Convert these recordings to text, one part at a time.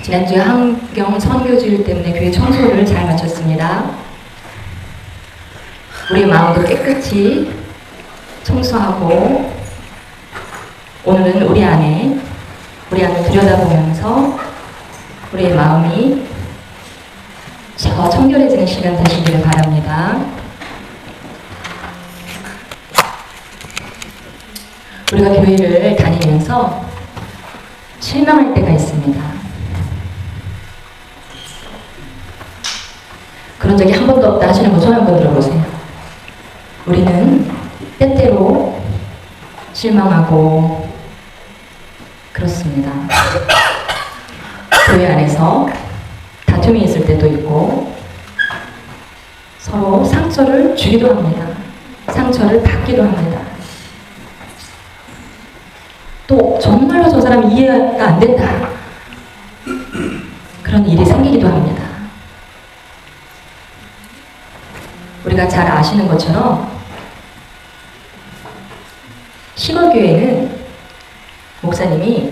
지난주에 한경 선교주일 때문에 교회 청소를 잘 마쳤습니다. 우리의 마음도 깨끗이 청소하고 오늘은 우리 안을 들여다보면서 우리의 마음이 더 청결해지는 시간 되시기를 바랍니다. 우리가 교회를 다니면서 실망할 때가 있습니다. 그런 적이 한 번도 없다 하시는 분 손 한번 들어보세요. 우리는 때때로 실망하고 그렇습니다. 교회 안에서 다툼이 있을 때도 있고 서로 상처를 주기도 합니다. 상처를 받기도 합니다. 또 정말로 저 사람 이해가 안 된다. 그런 일이 생기기도 합니다. 우리가 잘 아시는 것처럼 시골교회는 목사님이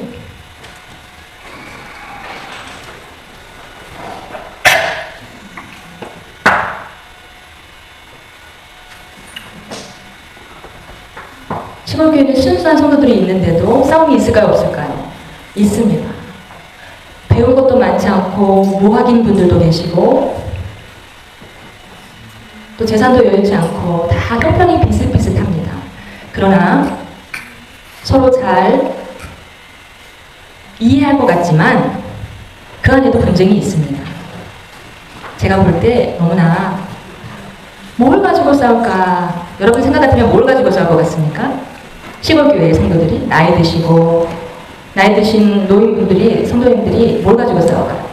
시골교회는 순수한 성도들이 있는데도 싸움이 있을까요? 없을까요? 있습니다. 배운 것도 많지 않고 무학인 분들도 계시고 또 재산도 여유치 않고 다 형편이 비슷비슷합니다. 그러나 서로 잘 이해할 것 같지만 그 안에도 분쟁이 있습니다. 제가 볼 때 너무나 뭘 가지고 싸울까? 여러분 생각 같으면 뭘 가지고 싸울 것 같습니까? 시골교회 성도들이 나이 드신 노인분들이 성도님들이 뭘 가지고 싸울까요?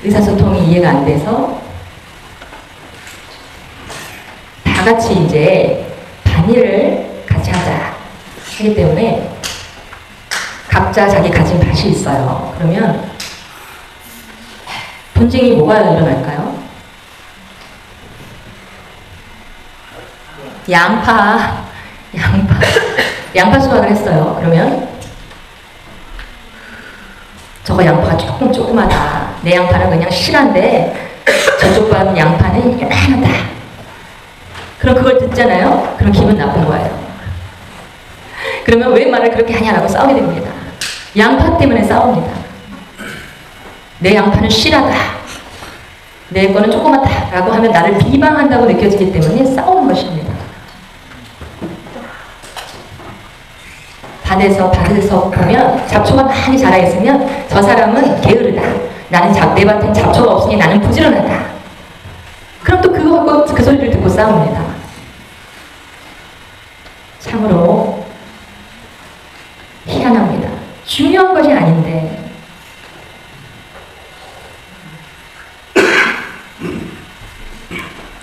의사소통이 이해가 안 돼서 다 같이 이제 반일을 같이 하자 하기 때문에 각자 자기 가진 밭이 있어요. 그러면 분쟁이 뭐가 일어날까요? 양파 수확을 했어요. 그러면 저거 양파가 조그마다. 내 양파는 그냥 실한데 저쪽 반 양파는 요만하다. 그럼 그걸 듣잖아요. 그럼 기분 나쁜 거예요. 그러면 왜 말을 그렇게 하냐라고 싸우게 됩니다. 양파 때문에 싸웁니다. 내 양파는 실하다. 내 거는 조그맣다 라고 하면 나를 비방한다고 느껴지기 때문에 싸우는 것입니다. 밭에서 보면 잡초가 많이 자라있으면 저 사람은 게으르다. 내 밭엔 잡초가 없으니 나는 부지런하다. 그럼 또 그거 갖고 그 소리를 듣고 싸웁니다. 참으로 희한합니다. 중요한 것이 아닌데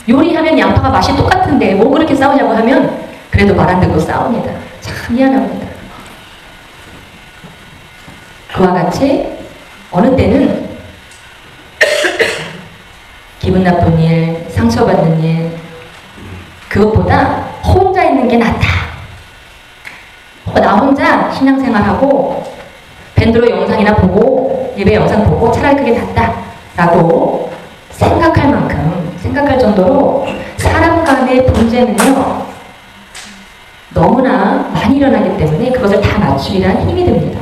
요리하면 양파가 맛이 똑같은데 뭐 그렇게 싸우냐고 하면 그래도 말 안 듣고 싸웁니다. 참 희한합니다. 그와 같이 어느 때는 기분 나쁜 일, 상처받는 일 그것보다 혼자 있는 게 낫다. 나 혼자 신앙생활하고 밴드로 영상이나 보고 예배 영상 보고 차라리 그게 낫다 라고 생각할 정도로 사람 간의 분쟁은요 너무나 많이 일어나기 때문에 그것을 다 맞추기란 힘이 듭니다.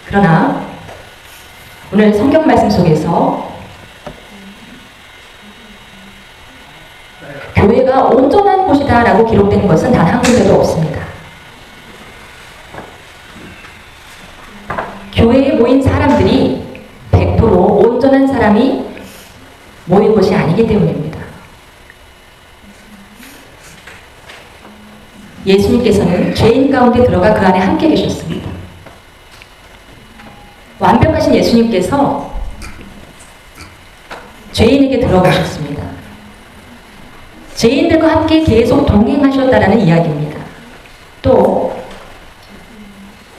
그러나 오늘 성경 말씀 속에서 교회가 온전한 곳이다 라고 기록된 것은 단 한 군데도 없습니다. 교회에 모인 사람들이 100% 온전한 사람이 모인 것이 아니기 때문입니다. 예수님께서는 죄인 가운데 들어가 그 안에 함께 계셨습니다. 완벽하신 예수님께서 죄인에게 들어가셨습니다. 죄인들과 함께 계속 동행하셨다라는 이야기입니다. 또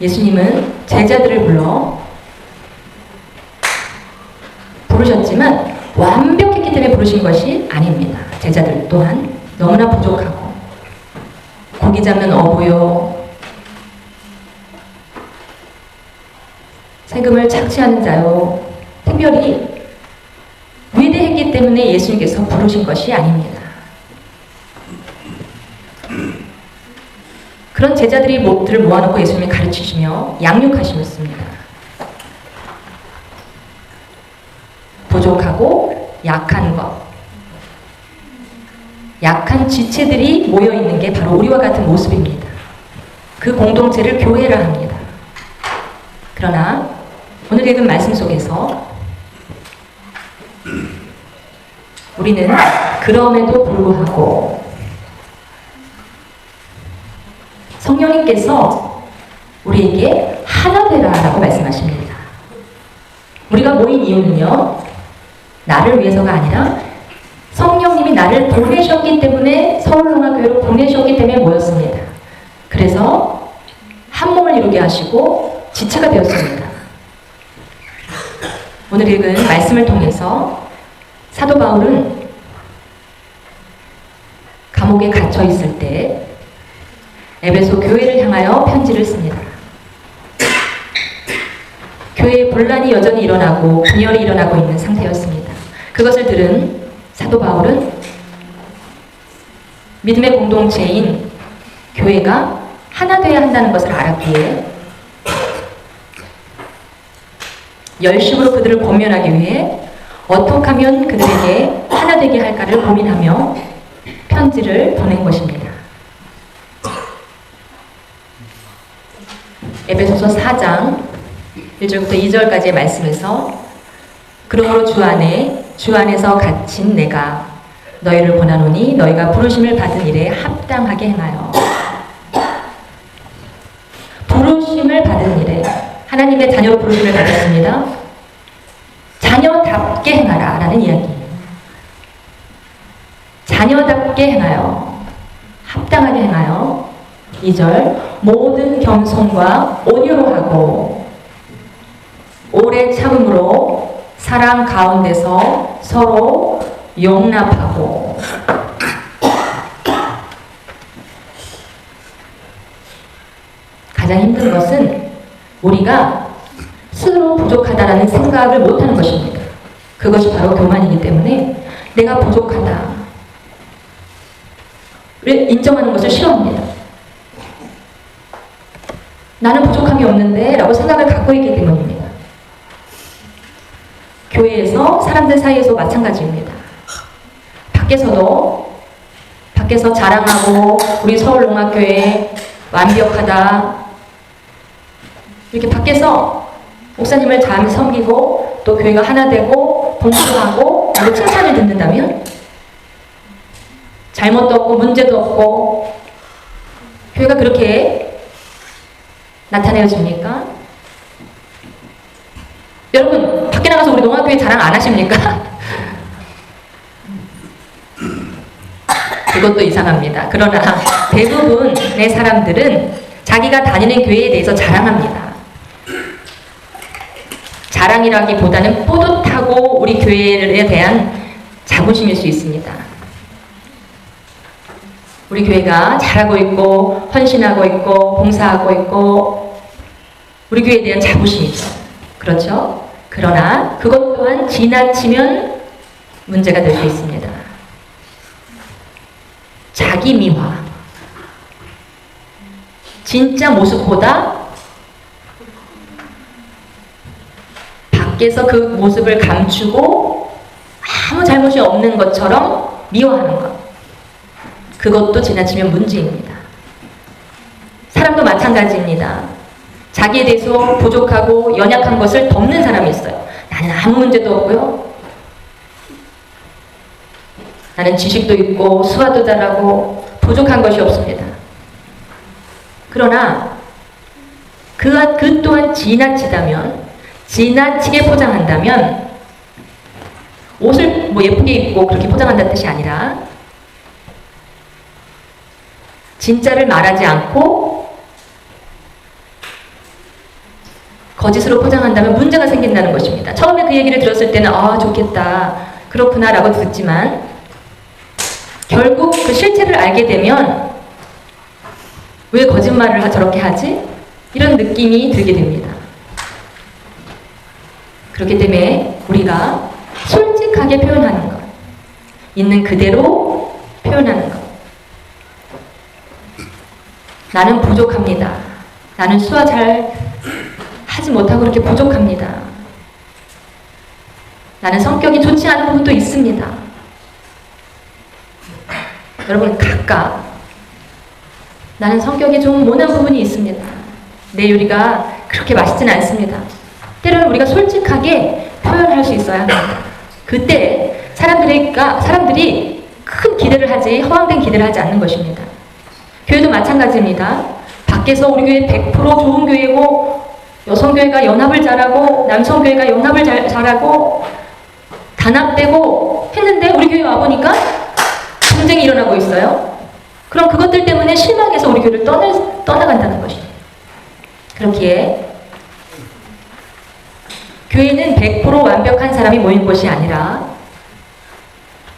예수님은 제자들을 부르셨지만 완벽했기 때문에 부르신 것이 아닙니다. 제자들 또한 너무나 부족하고 고기 잡는 어부요, 세금을 착취하는 자요. 특별히 위대했기 때문에 예수님께서 부르신 것이 아닙니다. 그런 제자들이 들을 모아놓고 예수님이 가르치시며 양육하시었습니다. 부족하고 약한 것, 약한 지체들이 모여있는 게 바로 우리와 같은 모습입니다. 그 공동체를 교회라 합니다. 그러나 오늘 읽은 말씀 속에서 우리는 그럼에도 불구하고 성령님께서 우리에게 하나 되라 라고 말씀하십니다. 우리가 모인 이유는요, 나를 위해서가 아니라 성령님이 나를 보내셨기 때문에, 서울롱화교회로 보내셨기 때문에 모였습니다. 그래서 한 몸을 이루게 하시고 지체가 되었습니다. 오늘 읽은 말씀을 통해서 사도 바울은 감옥에 갇혀 있을 때 에베소 교회를 향하여 편지를 씁니다. 교회에 분란이 여전히 일어나고 분열이 일어나고 있는 상태였습니다. 그것을 들은 사도 바울은 믿음의 공동체인 교회가 하나 되어야 한다는 것을 알았기에 열심으로 그들을 권면하기 위해 어떻게 하면 그들에게 하나 되게 할까를 고민하며 편지를 보낸 것입니다. 에베소서 4장 1절부터 2절까지의 말씀에서 그러므로 주 안에서 갇힌 내가 너희를 권하노니 너희가 부르심을 받은 일에 합당하게 행하여, 부르심을 받은 일에, 하나님의 자녀로 부르심을 받았습니다. 자녀답게 행하라 라는 이야기예요. 자녀답게 행하여, 합당하게 행하여. 2절 모든 겸손과 온유로 하고 오래 참음으로 사랑 가운데서 서로 용납하고. 가장 힘든 것은 우리가 스스로 부족하다라는 생각을 못하는 것입니다. 그것이 바로 교만이기 때문에 내가 부족하다를 인정하는 것을 싫어합니다. 나는 부족함이 없는데 라고 생각을 갖고 있기 때문입니다. 교회에서, 사람들 사이에서 마찬가지입니다. 밖에서 자랑하고 우리 서울롱합교회 완벽하다, 이렇게 밖에서 목사님을 잘 섬기고 또 교회가 하나 되고 봉사하고 라고 칭찬을 듣는다면 잘못도 없고 문제도 없고 교회가 그렇게 나타내어집니까? 여러분, 밖에 나가서 우리 농합교회 자랑 안 하십니까? 그것도 이상합니다. 그러나 대부분의 사람들은 자기가 다니는 교회에 대해서 자랑합니다. 자랑이라기보다는 뿌듯하고 우리 교회에 대한 자부심일 수 있습니다. 우리 교회가 잘하고 있고 헌신하고 있고 봉사하고 있고 우리 교회에 대한 자부심이죠. 그렇죠? 그러나 그것 또한 지나치면 문제가 될 수 있습니다. 자기 미화, 진짜 모습보다 밖에서 그 모습을 감추고 아무 잘못이 없는 것처럼 미워하는 것, 그것도 지나치면 문제입니다. 사람도 마찬가지입니다. 자기에 대해서 부족하고 연약한 것을 덮는 사람이 있어요. 나는 아무 문제도 없고요. 나는 지식도 있고 수화도 잘하고 부족한 것이 없습니다. 그러나 그 또한 지나치게 포장한다면, 옷을 예쁘게 입고 그렇게 포장한다는 뜻이 아니라 진짜를 말하지 않고 거짓으로 포장한다면 문제가 생긴다는 것입니다. 처음에 그 얘기를 들었을 때는 좋겠다, 그렇구나 라고 듣지만 결국 그 실체를 알게 되면 왜 거짓말을 저렇게 하지? 이런 느낌이 들게 됩니다. 그렇기 때문에 우리가 솔직하게 표현하는 것, 있는 그대로 표현하는 것. 나는 부족합니다. 나는 수화 잘 하지 못하고 그렇게 부족합니다. 나는 성격이 좋지 않은 부분도 있습니다. 여러분, 각각 나는 성격이 좀 모난 부분이 있습니다. 내 요리가 그렇게 맛있진 않습니다. 때로는 우리가 솔직하게 표현할 수 있어야 합니다. 그때 사람들이 큰 기대를 하지, 허황된 기대를 하지 않는 것입니다. 교회도 마찬가지입니다. 밖에서 우리 교회 100% 좋은 교회고, 여성교회가 연합을 잘하고, 남성교회가 연합을 잘하고, 단합되고 했는데 우리 교회 와보니까 분쟁이 일어나고 있어요. 그럼 그것들 때문에 실망해서 우리 교회를 떠나간다는 것입니다. 그렇기에 교회는 100% 완벽한 사람이 모인 곳이 아니라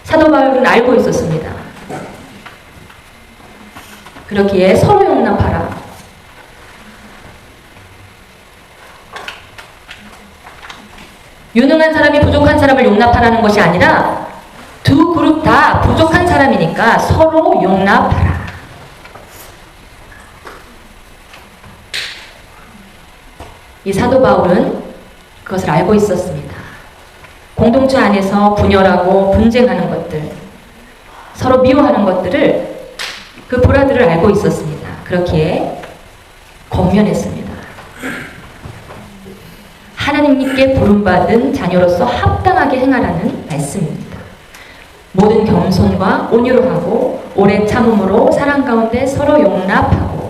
사도 바울은 알고 있었습니다. 그렇기에 서로 용납하라. 유능한 사람이 부족한 사람을 용납하라는 것이 아니라 두 그룹 다 부족한 사람이니까 서로 용납하라. 이 사도 바울은 그것을 알고 있었습니다. 공동체 안에서 분열하고 분쟁하는 것들, 서로 미워하는 것들을, 그 불화들을 알고 있었습니다. 그렇기에 권면했습니다. 하나님께 부름받은 자녀로서 합당하게 행하라는 말씀입니다. 모든 겸손과 온유로 하고 오래 참음으로 사랑 가운데 서로 용납하고.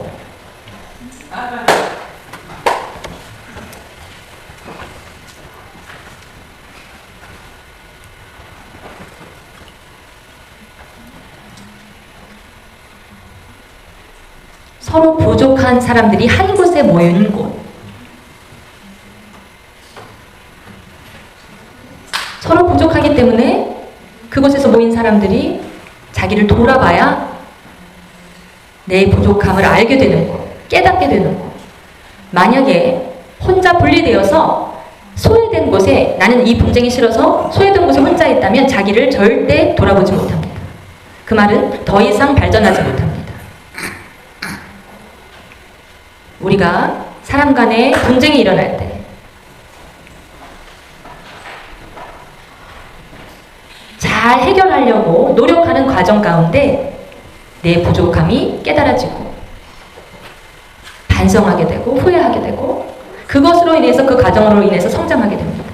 서로 부족한 사람들이 한 곳에 모이는 곳. 서로 부족하기 때문에 그곳에서 모인 사람들이 자기를 돌아봐야 내 부족함을 알게 되는 것, 깨닫게 되는 것. 만약에 혼자 분리되어서 소외된 곳에, 나는 이 분쟁이 싫어서 소외된 곳에 혼자 있다면 자기를 절대 돌아보지 못합니다. 그 말은 더 이상 발전하지 못합니다. 우리가 사람 간에 분쟁이 일어날 때 잘 해결하려고 노력하는 과정 가운데 내 부족함이 깨달아지고 반성하게 되고 후회하게 되고 그것으로 인해서, 그 과정으로 인해서 성장하게 됩니다.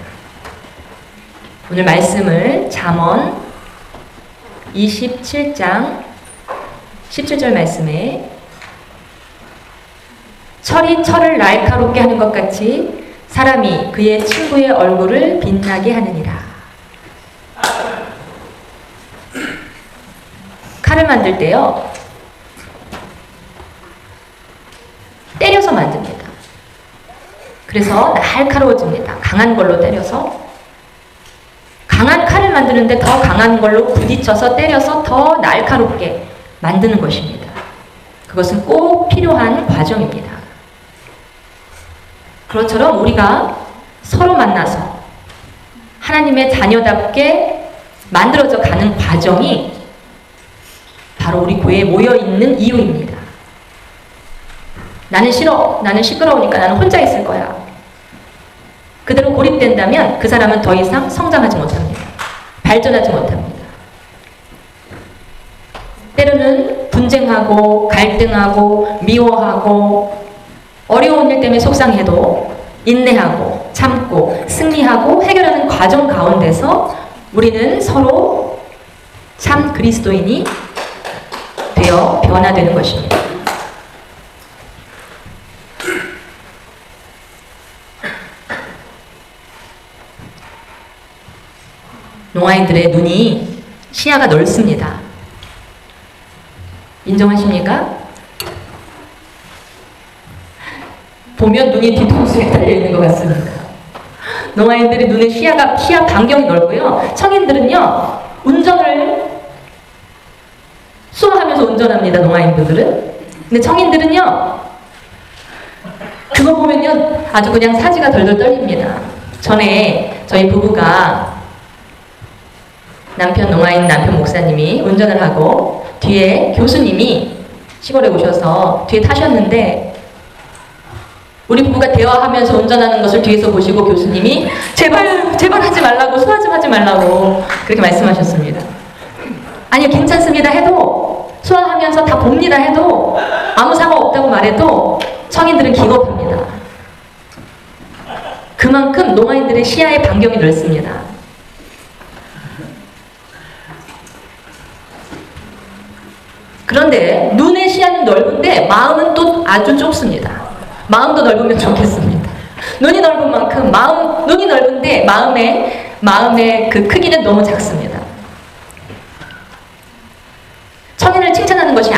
오늘 말씀을 잠언 27장 17절 말씀에 철이 철을 날카롭게 하는 것 같이 사람이 그의 친구의 얼굴을 빛나게 하느니라. 칼을 만들 때요, 때려서 만듭니다. 그래서 날카로워집니다. 강한 걸로 때려서. 강한 칼을 만드는데 더 강한 걸로 부딪혀서 때려서 더 날카롭게 만드는 것입니다. 그것은 꼭 필요한 과정입니다. 그것처럼 우리가 서로 만나서 하나님의 자녀답게 만들어져 가는 과정이 바로 우리 교회에 모여있는 이유입니다. 나는 싫어. 나는 시끄러우니까 나는 혼자 있을 거야. 그대로 고립된다면 그 사람은 더 이상 성장하지 못합니다. 발전하지 못합니다. 때로는 분쟁하고 갈등하고 미워하고 어려운 일 때문에 속상해도 인내하고 참고 승리하고 해결하는 과정 가운데서 우리는 서로 참 그리스도인이 되어 변화되는 것입니다. 농아인들의 눈이, 시야가 넓습니다. 인정하십니까? 보면 눈이 뒤통수에 달려있는 것 같습니다. 농아인들의 눈의 시야 반경이 넓고요. 청인들은요, 운전을 수화하면서 운전합니다. 농아인들은. 근데 청인들은요, 그거 보면요, 아주 그냥 사지가 덜덜 떨립니다. 전에 저희 부부가 남편 농아인 남편 목사님이 운전을 하고 뒤에 교수님이 시골에 오셔서 뒤에 타셨는데 우리 부부가 대화하면서 운전하는 것을 뒤에서 보시고 교수님이 제발 하지 말라고, 소화 좀 하지 말라고 그렇게 말씀하셨습니다. 아니요, 괜찮습니다 해도, 소화하면서 다 봅니다 해도, 아무 상관없다고 말해도 성인들은 기겁합니다. 그만큼 농아인들의 시야의 반경이 넓습니다. 그런데 눈의 시야는 넓은데 마음은 또 아주 좁습니다. 마음도 넓으면 좋겠습니다. 눈이 넓은 만큼 눈이 넓은데 마음의 그 크기는 너무 작습니다. 청인을 칭찬하는 것이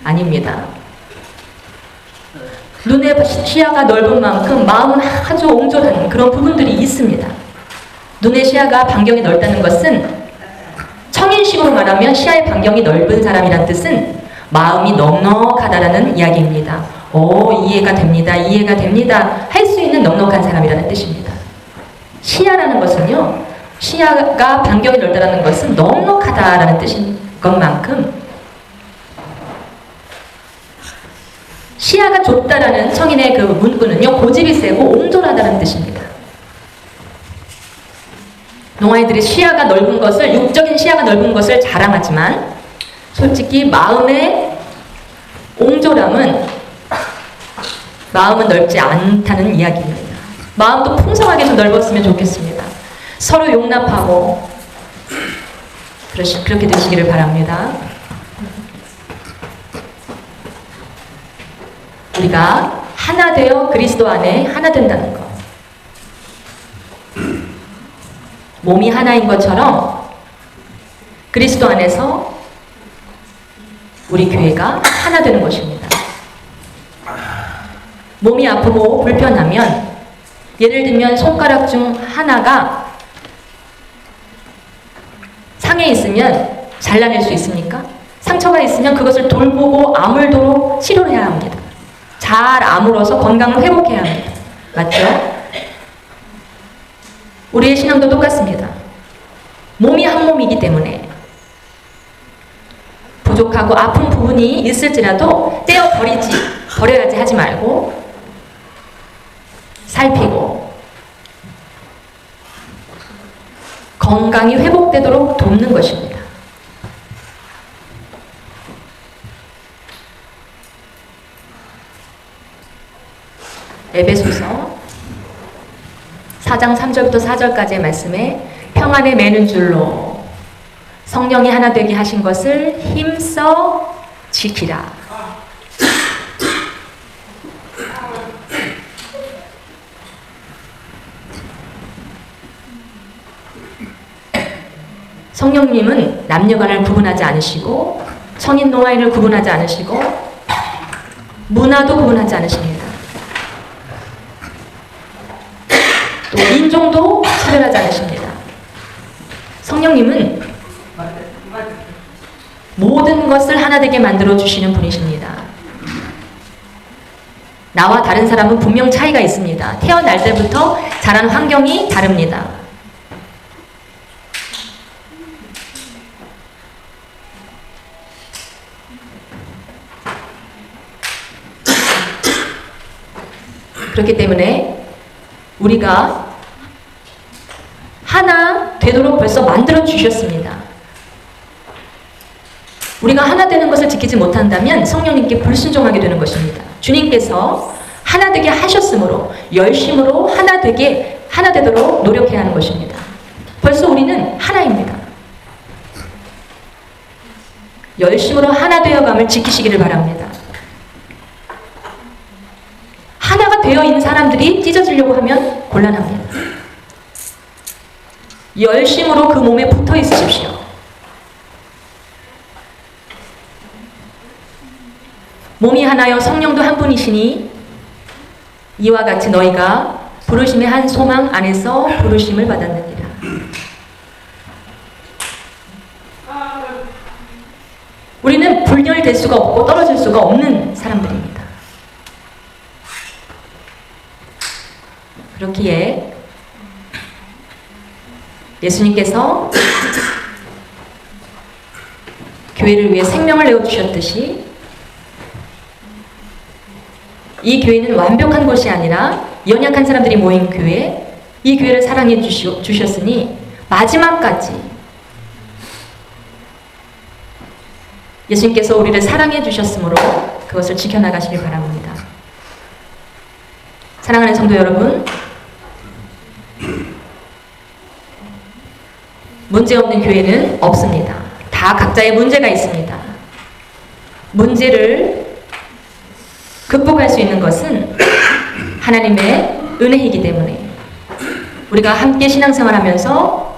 아닙니다. 눈의 시야가 넓은 만큼 마음은 아주 옹졸한 그런 부분들이 있습니다. 눈의 시야가 반경이 넓다는 것은 청인식으로 말하면 시야의 반경이 넓은 사람이란 뜻은 마음이 넉넉하다라는 이야기입니다. 이해가 됩니다. 할 수 있는 넉넉한 사람이라는 뜻입니다. 시야라는 것은요, 시야가 반경이 넓다라는 것은 넉넉하다라는 뜻인 것만큼 시야가 좁다라는 청인의 그 문구는요, 고집이 세고 옹졸하다는 뜻입니다. 농아이들의 시야가 넓은 것을, 육적인 시야가 넓은 것을 자랑하지만 솔직히 마음의 옹졸함은 마음은 넓지 않다는 이야기입니다. 마음도 풍성하게 좀 넓었으면 좋겠습니다. 서로 용납하고 그렇게 되시기를 바랍니다. 우리가 하나 되어 그리스도 안에 하나 된다는 것. 몸이 하나인 것처럼 그리스도 안에서 우리 교회가 하나 되는 것입니다. 몸이 아프고 불편하면, 예를 들면 손가락 중 하나가 상해 있으면 잘라낼 수 있습니까? 상처가 있으면 그것을 돌보고 아물도록 치료를 해야 합니다. 잘 아물어서 건강을 회복해야 합니다. 맞죠? 우리의 신앙도 똑같습니다. 몸이 한 몸이기 때문에 부족하고 아픈 부분이 있을지라도 버려야지 하지 말고 살피고 건강이 회복되도록 돕는 것입니다. 에베소서 4장 3절부터 4절까지의 말씀에 평안에 매는 줄로 성령이 하나 되게 하신 것을 힘써 지키라. 성령님은 남녀간을 구분하지 않으시고 성인 노아인을 구분하지 않으시고 문화도 구분하지 않으십니다. 또 인종도 차별하지 않으십니다. 성령님은 모든 것을 하나 되게 만들어 주시는 분이십니다. 나와 다른 사람은 분명 차이가 있습니다. 태어날 때부터 자란 환경이 다릅니다. 그렇기 때문에 우리가 하나 되도록 벌써 만들어 주셨습니다. 우리가 하나 되는 것을 지키지 못한다면 성령님께 불순종하게 되는 것입니다. 주님께서 하나 되게 하셨으므로 열심으로 하나 되도록 노력해야 하는 것입니다. 벌써 우리는 하나입니다. 열심으로 하나 되어감을 지키시기를 바랍니다. 하나가 되어 있는 사람들이 찢어지려고 하면 곤란합니다. 열심으로 그 몸에 붙어 있으십시오. 몸이 하나여 성령도 한 분이시니 이와 같이 너희가 부르심의 한 소망 안에서 부르심을 받았느니라. 우리는 분열될 수가 없고 떨어질 수가 없는 사람들입니다. 그렇기에 예수님께서 교회를 위해 생명을 내어주셨듯이 이 교회는 완벽한 곳이 아니라 연약한 사람들이 모인 교회, 이 교회를 사랑해 주셨으니 마지막까지 예수님께서 우리를 사랑해 주셨으므로 그것을 지켜나가시길 바랍니다. 사랑하는 성도 여러분, 문제없는 교회는 없습니다. 다 각자의 문제가 있습니다. 문제를 극복할 수 있는 것은 하나님의 은혜이기 때문에 우리가 함께 신앙생활하면서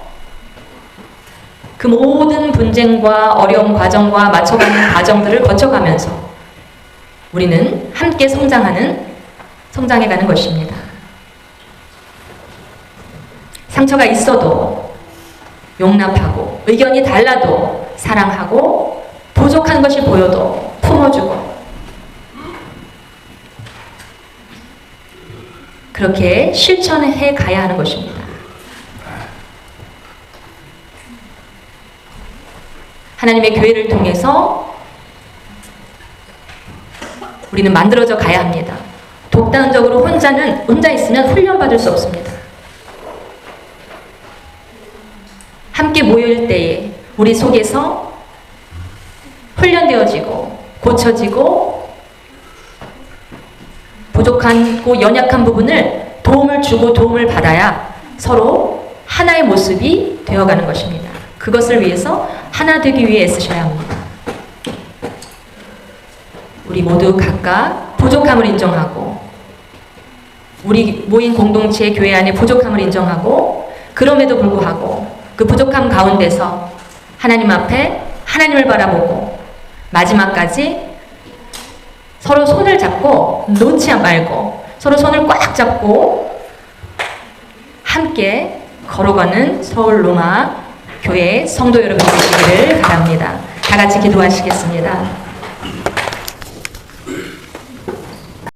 그 모든 분쟁과 어려운 과정과 맞춰가는 과정들을 거쳐가면서 우리는 함께 성장해가는 것입니다. 상처가 있어도 용납하고 의견이 달라도 사랑하고 부족한 것이 보여도 품어주고 그렇게 실천해 가야 하는 것입니다. 하나님의 교회를 통해서 우리는 만들어져 가야 합니다. 독단적으로 혼자 있으면 훈련받을 수 없습니다. 함께 모일 때에 우리 속에서 훈련되어지고 고쳐지고 부족하고 연약한 부분을 도움을 주고 도움을 받아야 서로 하나의 모습이 되어가는 것입니다. 그것을 위해서 하나 되기 위해 애쓰셔야 합니다. 우리 모두 각각 부족함을 인정하고 우리 모인 공동체 교회 안에 부족함을 인정하고 그럼에도 불구하고 그 부족함 가운데서 하나님 앞에 하나님을 바라보고 마지막까지 서로 손을 잡고 놓지 말고 서로 손을 꽉 잡고 함께 걸어가는 서울 로마 교회 성도 여러분 되시기를 바랍니다. 다 같이 기도하시겠습니다.